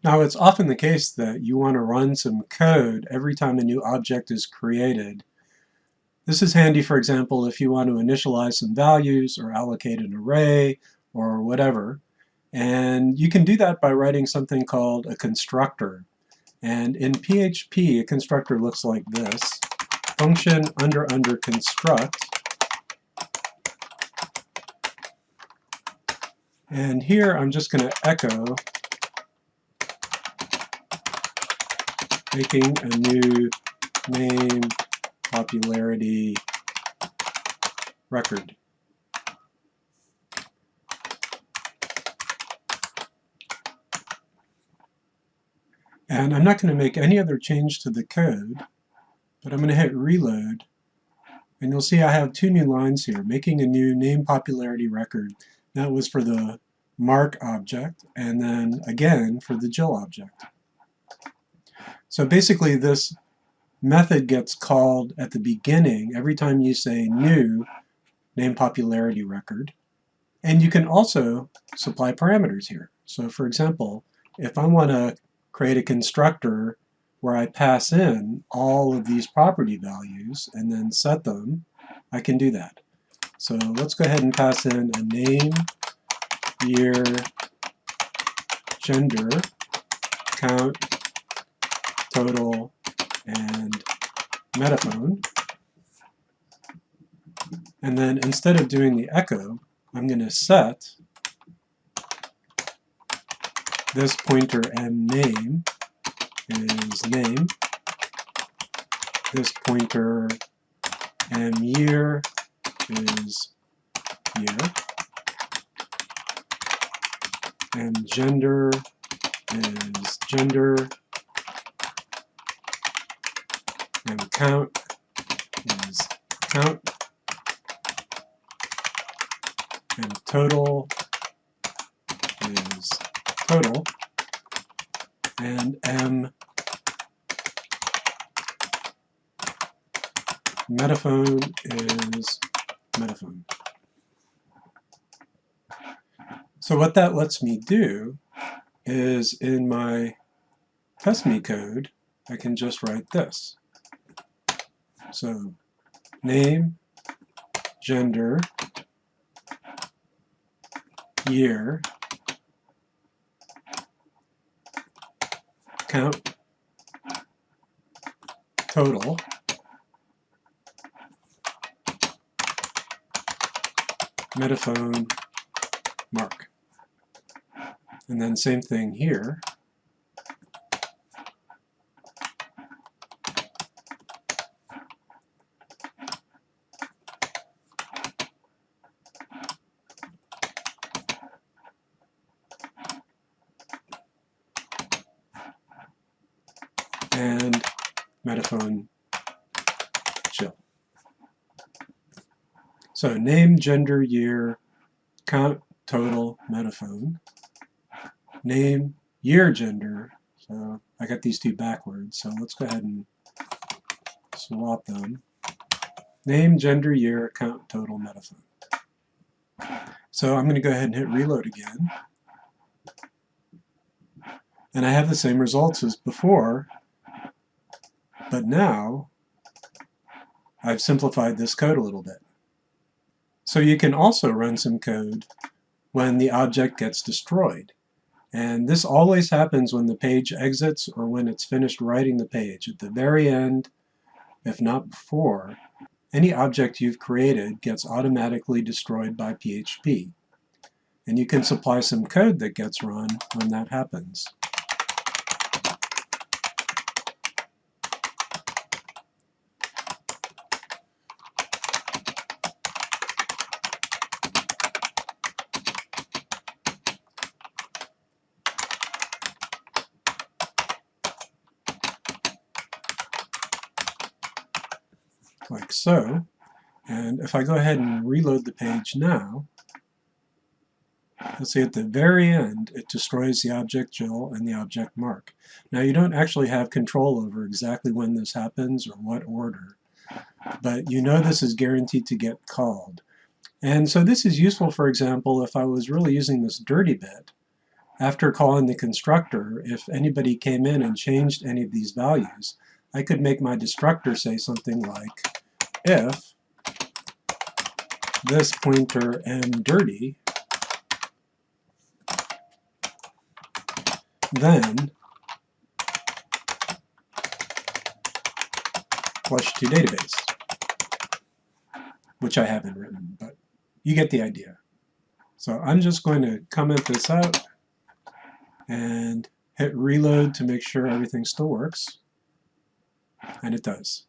Now, it's often the case that you want to run some code every time a new object is created. This is handy, for example, if you want to initialize some values or allocate an array or whatever. And you can do that by writing something called a constructor. And in PHP, a constructor looks like this. Function under construct. And here I'm just going to echo making a new name popularity record. And I'm not going to make any other change to the code, but I'm going to hit reload. And you'll see I have two new lines here, making a new name popularity record. That was for the Mark object, and then again for the Jill object. So basically this method gets called at the beginning every time you say new name popularity record. And you can also supply parameters here. So for example, if I want to create a constructor where I pass in all of these property values and then set them, I can do that. So let's go ahead and pass in a name, year, gender, count, total, and metaphone. And then instead of doing the echo, I'm going to set this pointer mName is name, this pointer mYear is year, and gender is gender, and count is count, and total is total, and metaphone is metaphone. So what that lets me do is in my test me code, I can just write this. So name, gender, year, count, total, metaphone, mark. And then same thing here. And metaphone Jill. So name, gender, year, count, total, metaphone. Name, year, gender. So I got these two backwards, so let's go ahead and swap them. Name, gender, year, count, total, metaphone. So I'm going to go ahead and hit reload again. And I have the same results as before, but now I've simplified this code a little bit. So you can also run some code when the object gets destroyed. And this always happens when the page exits or when it's finished writing the page. At the very end, if not before, any object you've created gets automatically destroyed by PHP. And you can supply some code that gets run when that happens. Like so. And if I go ahead and reload the page now, you'll see at the very end it destroys the object Jill and the object Mark. Now you don't actually have control over exactly when this happens or what order, but you know this is guaranteed to get called. And so this is useful, for example, if I was really using this dirty bit, after calling the constructor, if anybody came in and changed any of these values, I could make my destructor say something like, if this pointer mdirty, then flush to database, which I haven't written, but you get the idea. So I'm just going to comment this out and hit reload to make sure everything still works, and it does.